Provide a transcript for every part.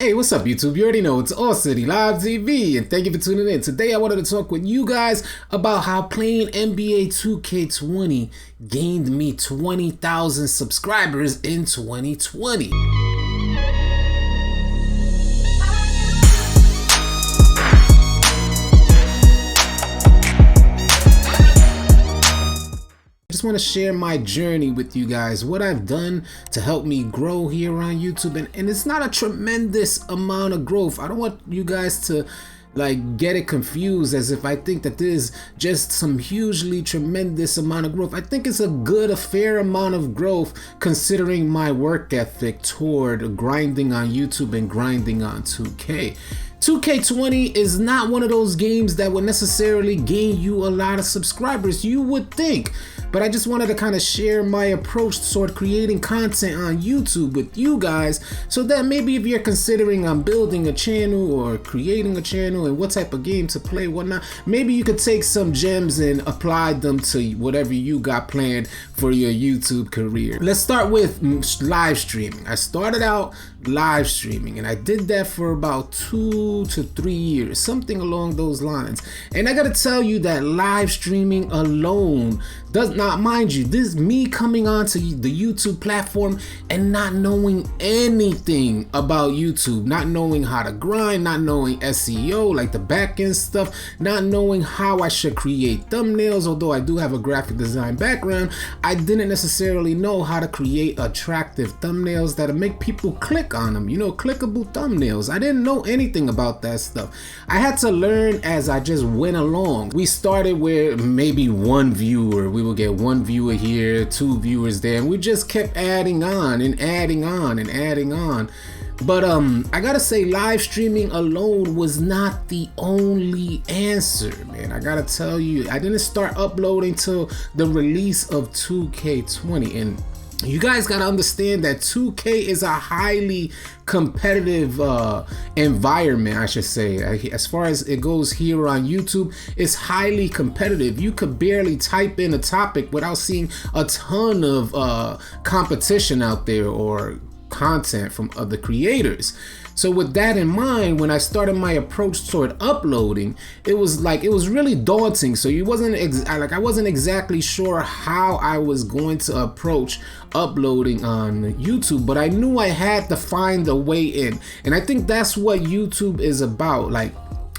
Hey, what's up, YouTube? You already know it's AllCity Live TV, and thank you for tuning in. Today, I wanted to talk with you guys about how playing NBA 2K20 gained me 20,000 subscribers in 2020. I just want to share my journey with you guys, what I've done to help me grow here on YouTube, and it's not a tremendous amount of growth. I don't want you guys to get it confused as if I think that there's just some hugely tremendous amount of growth. I think it's a fair amount of growth considering my work ethic toward grinding on YouTube and grinding on 2K. 2K20 is not one of those games that would necessarily gain you a lot of subscribers, you would think. But I just wanted to kind of share my approach toward creating content on YouTube with you guys, so that maybe if you're considering on building a channel or creating a channel and what type of game to play, whatnot, maybe you could take some gems and apply them to whatever you got planned for your YouTube career. Let's start with live streaming. I started out live streaming and I did that for about 2 to 3 years, something along those lines. And I gotta tell you that live streaming alone does not, mind you, this is me coming onto the YouTube platform and not knowing anything about YouTube, not knowing how to grind, not knowing SEO, like the back end stuff, not knowing how I should create thumbnails. Although I do have a graphic design background, I didn't necessarily know how to create attractive thumbnails that'll make people click on them, clickable thumbnails. I didn't know anything about that stuff. I had to learn as I just went along. We started with maybe one viewer. We would get one viewer here, 2 viewers there, and we just kept adding on and adding on and adding on. But I gotta say, live streaming alone was not the only answer, man. I gotta tell you, I didn't start uploading till the release of 2K20, and you guys gotta understand that 2K is a highly competitive environment, I should say. As far as it goes here on YouTube, it's highly competitive. You could barely type in a topic without seeing a ton of competition out there or content from other creators. So with that in mind, when I started my approach toward uploading, it was really daunting. So I wasn't exactly sure how I was going to approach uploading on YouTube, but I knew I had to find a way in. And I think that's what YouTube is about,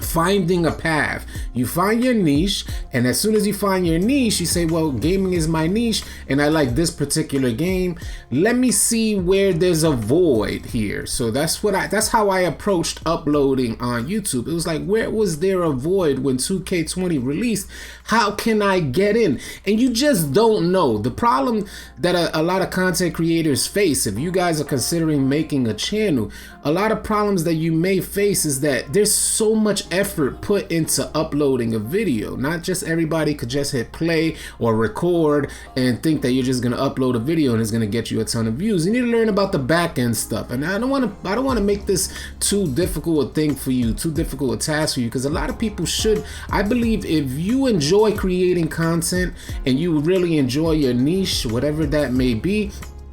finding a path. You find your niche, and as soon as you find your niche, you say, well, gaming is my niche and I like this particular game. Let me see where there's a void here. So that's how I approached uploading on YouTube. It was like, where was there a void when 2K20 released? How can I get in? And you just don't know. The problem that a lot of content creators face, if you guys are considering making a channel, a lot of problems that you may face is that there's so much effort put into uploading a video. Not just everybody could just hit play or record and think that you're just gonna upload a video and it's gonna get you a ton of views. You need to learn about the back end stuff. And I don't want to make this too difficult a thing for you, too difficult a task for you, because a lot of people should. I believe if you enjoy creating content and you really enjoy your niche, whatever that may be,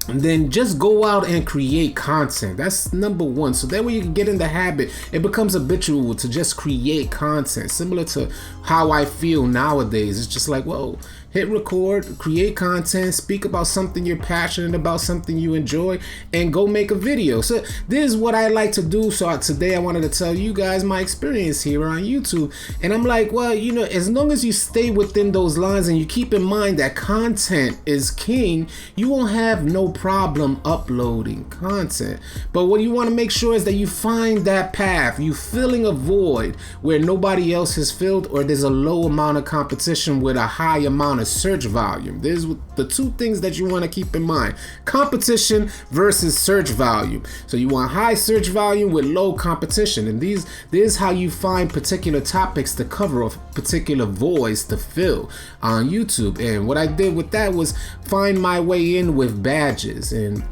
then just go out and create content. That's number one. So that way you can get in the habit. It becomes habitual to just create content, similar to how I feel nowadays. It's just like, whoa, hit record, create content, speak about something you're passionate about, something you enjoy, and go make a video. So this is what I like to do. So today I wanted to tell you guys my experience here on YouTube. And I'm like, well, as long as you stay within those lines and you keep in mind that content is king, you won't have no problem uploading content. But what you want to make sure is that you find that path. You filling a void where nobody else has filled, or there's a low amount of competition with a high amount of search volume. There's the two things that you want to keep in mind: competition versus search volume. So you want high search volume with low competition, and this is how you find particular topics to cover or particular voids to fill on YouTube. And what I did with that was find my way in with badges. And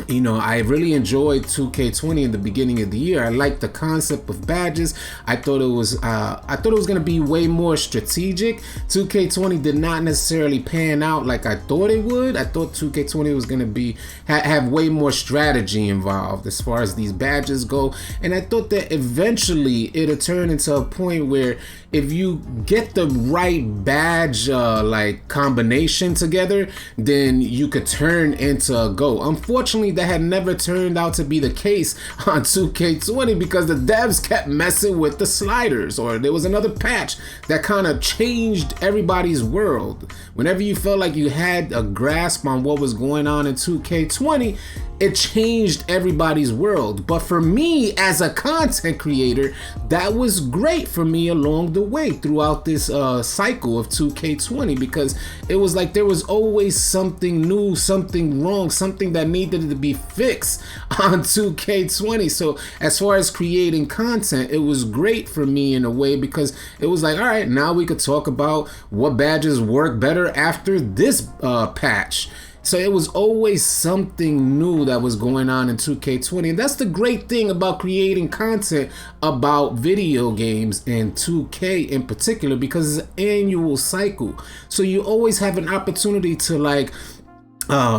You know, I really enjoyed 2K20 in the beginning of the year. I liked the concept of badges. I thought it was going to be way more strategic. 2K20 did not necessarily pan out like I thought it would. I thought 2K20 was going to have way more strategy involved as far as these badges go. And I thought that eventually it'll turn into a point where if you get the right badge like combination together, then you could turn into a GOAT. Unfortunately, that had never turned out to be the case on 2K20 because the devs kept messing with the sliders, or there was another patch that kind of changed everybody's world. Whenever you felt like you had a grasp on what was going on in 2K20, it changed everybody's world. But for me as a content creator, that was great for me along the way throughout this cycle of 2K20, because it was like there was always something new, something wrong, something that needed to be fixed on 2K20. So as far as creating content, it was great for me in a way, because it was like, all right, now we could talk about what badges work better after this patch. So it was always something new that was going on in 2K20. And that's the great thing about creating content about video games and 2K in particular, because it's an annual cycle. So you always have an opportunity to like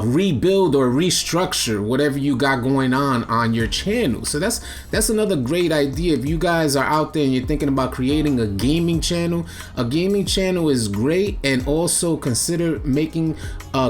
rebuild or restructure whatever you got going on your channel. So that's another great idea. If you guys are out there and you're thinking about creating a gaming channel is great. And also consider making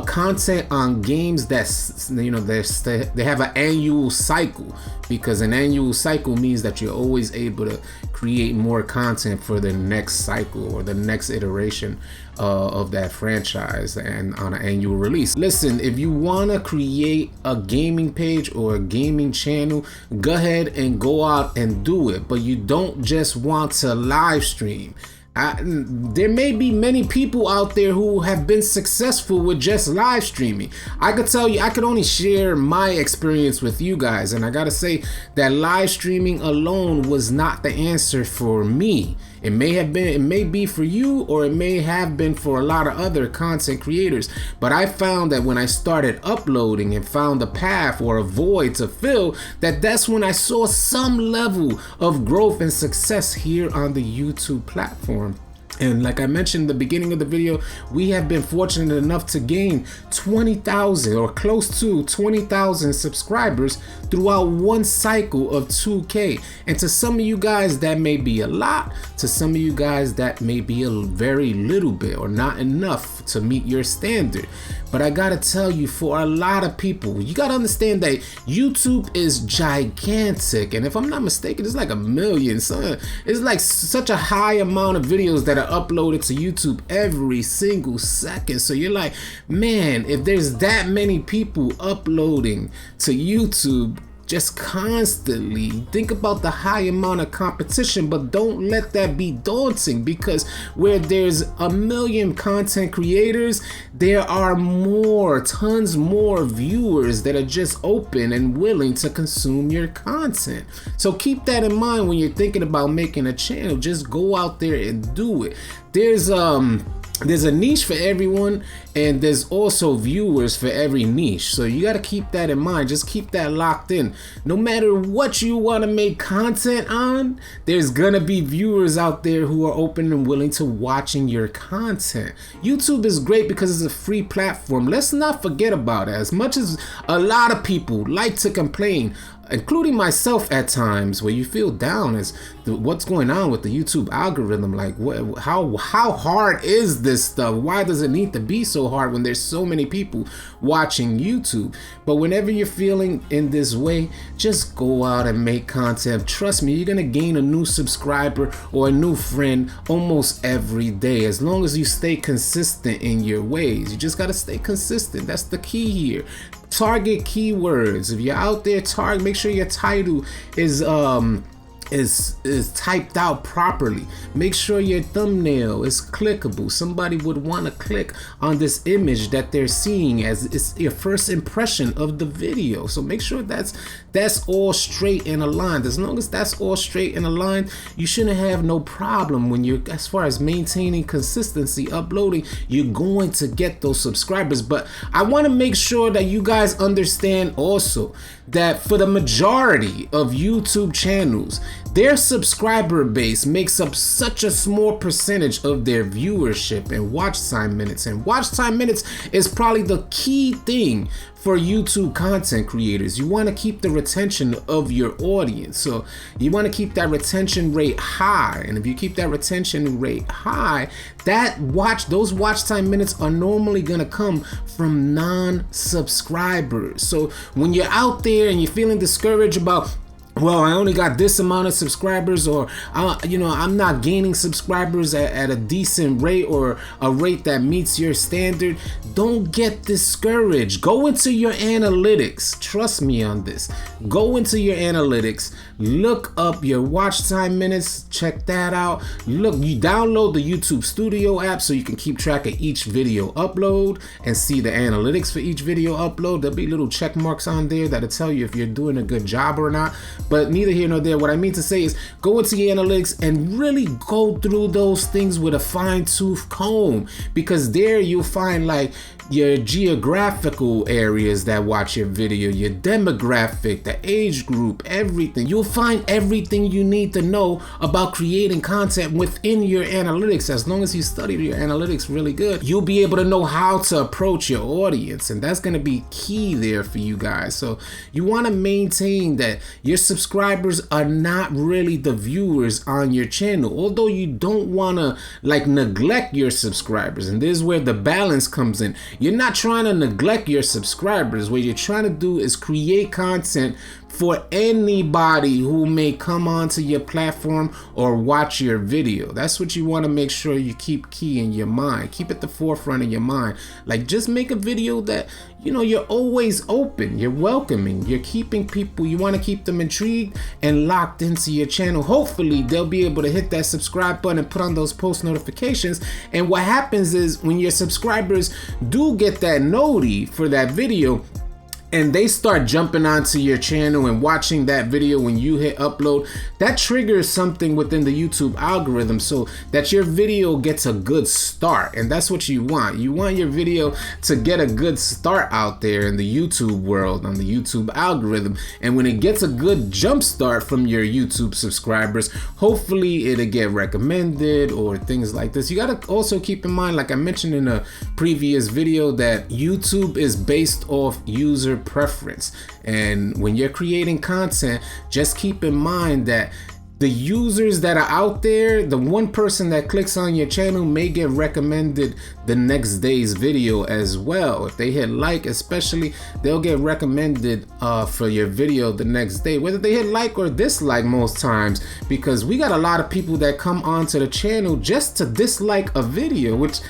content on games that's, you know, they have an annual cycle, because an annual cycle means that you're always able to create more content for the next cycle or the next iteration of that franchise and on an annual release. Listen, if you want to create a gaming page or a gaming channel, go ahead and go out and do it. But you don't just want to live stream. There may be many people out there who have been successful with just live streaming. I could tell you, I could only share my experience with you guys, and I gotta say that live streaming alone was not the answer for me. It may be for you, or it may have been for a lot of other content creators. But I found that when I started uploading and found a path or a void to fill, that's when I saw some level of growth and success here on the YouTube platform. And like I mentioned in the beginning of the video, we have been fortunate enough to gain 20,000 or close to 20,000 subscribers throughout one cycle of 2K. And to some of you guys, that may be a lot. To some of you guys, that may be a very little bit or not enough to meet your standard. But I gotta tell you, for a lot of people, you gotta understand that YouTube is gigantic. And if I'm not mistaken, it's like 1 million. So it's like such a high amount of videos that are uploaded to YouTube every single second. So you're like, man, if there's that many people uploading to YouTube just constantly, think about the high amount of competition. But don't let that be daunting, because where there's 1 million content creators, there are tons more viewers that are just open and willing to consume your content. So keep that in mind when you're thinking about making a channel. Just go out there and do it. There's a niche for everyone, and there's also viewers for every niche. So you got to keep that in mind. Just keep that locked in. No matter what you want to make content on, there's going to be viewers out there who are open and willing to watching your content. YouTube is great because it's a free platform. Let's not forget about it. As much as a lot of people like to complain, including myself at times, where you feel down as what's going on with the YouTube algorithm. Like, how hard is this stuff? Why does it need to be so hard when there's so many people watching YouTube? But whenever you're feeling in this way, just go out and make content. Trust me, you're gonna gain a new subscriber or a new friend almost every day, as long as you stay consistent in your ways. You just gotta stay consistent. That's the key here. Target keywords. If you're out there, make sure your title is is typed out properly. Make sure your thumbnail is clickable. Somebody would want to click on this image that they're seeing as it's your first impression of the video. So make sure that's all straight and aligned. As long as that's all straight and aligned, you shouldn't have no problem when you're, as far as maintaining consistency, uploading, you're going to get those subscribers. But I want to make sure that you guys understand also that for the majority of YouTube channels, their subscriber base makes up such a small percentage of their viewership and watch time minutes. And watch time minutes is probably the key thing for YouTube content creators. You want to keep the retention of your audience. So you want to keep that retention rate high. And if you keep that retention rate high, those watch time minutes are normally going to come from non-subscribers. So when you're out there and you're feeling discouraged about, well, I only got this amount of subscribers, or I'm not gaining subscribers at a decent rate or a rate that meets your standard, don't get discouraged. Go into your analytics. Trust me on this. Go into your analytics, look up your watch time minutes, check that out. Look, you download the YouTube Studio app so you can keep track of each video upload and see the analytics for each video upload. There'll be little check marks on there that'll tell you if you're doing a good job or not. But neither here nor there. What I mean to say is go into your analytics and really go through those things with a fine-tooth comb, because there you'll find like your geographical areas that watch your video, your demographic, the age group, everything. You'll find everything you need to know about creating content within your analytics. As long as you study your analytics really good, you'll be able to know how to approach your audience, and that's going to be key there for you guys. So you want to maintain that your subscribers are not really the viewers on your channel, although you don't want to like neglect your subscribers. And this is where the balance comes in. You're not trying to neglect your subscribers. What you're trying to do is create content for anybody who may come onto your platform or watch your video. That's what you want to make sure you keep key in your mind. Keep at the forefront of your mind. Like, just make a video that, you're always open, you're welcoming, you're keeping people, you want to keep them intrigued and locked into your channel. Hopefully they'll be able to hit that subscribe button and put on those post notifications. And what happens is when your subscribers do get that noti for that video, and they start jumping onto your channel and watching that video when you hit upload, that triggers something within the YouTube algorithm so that your video gets a good start. And that's what you want. You want your video to get a good start out there in the YouTube world, on the YouTube algorithm. And when it gets a good jump start from your YouTube subscribers, hopefully it'll get recommended or things like this. You got to also keep in mind, like I mentioned in a previous video, that YouTube is based off user preference. And when you're creating content, just keep in mind that the users that are out there, the one person that clicks on your channel may get recommended the next day's video as well. If they hit like, especially, they'll get recommended for your video the next day, whether they hit like or dislike most times, because we got a lot of people that come onto the channel just to dislike a video, which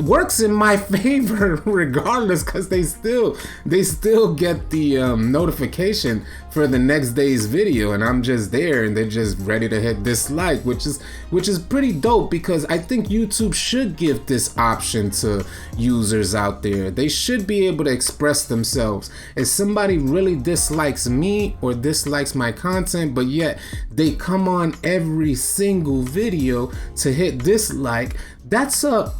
works in my favor regardless, because they still get the notification for the next day's video, and I'm just there and they're just ready to hit dislike, which is pretty dope, because I think YouTube should give this option to users out there. They should be able to express themselves. If somebody really dislikes me or dislikes my content, but yet they come on every single video to hit dislike, that's a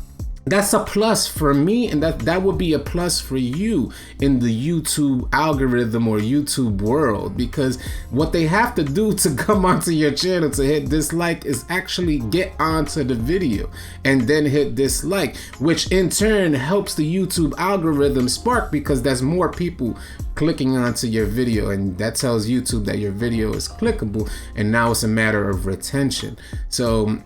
plus for me, and that would be a plus for you in the YouTube algorithm or YouTube world, because what they have to do to come onto your channel to hit dislike is actually get onto the video and then hit dislike, which in turn helps the YouTube algorithm spark, because there's more people clicking onto your video, and that tells YouTube that your video is clickable, and now it's a matter of retention. So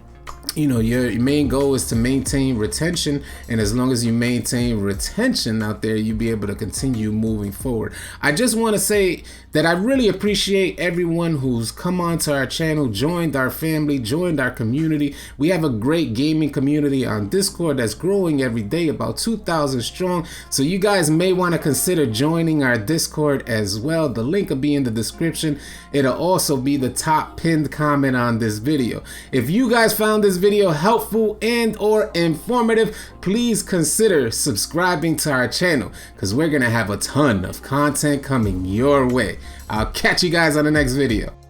you know, your main goal is to maintain retention, and as long as you maintain retention out there, you'll be able to continue moving forward. I just want to say that I really appreciate everyone who's come onto our channel, joined our family, joined our community. We have a great gaming community on Discord that's growing every day, about 2,000 strong. So you guys may want to consider joining our Discord as well. The link will be in the description. It'll also be the top pinned comment on this video. If you guys found this video helpful and or informative, please consider subscribing to our channel, because we're gonna have a ton of content coming your way. I'll catch you guys on the next video.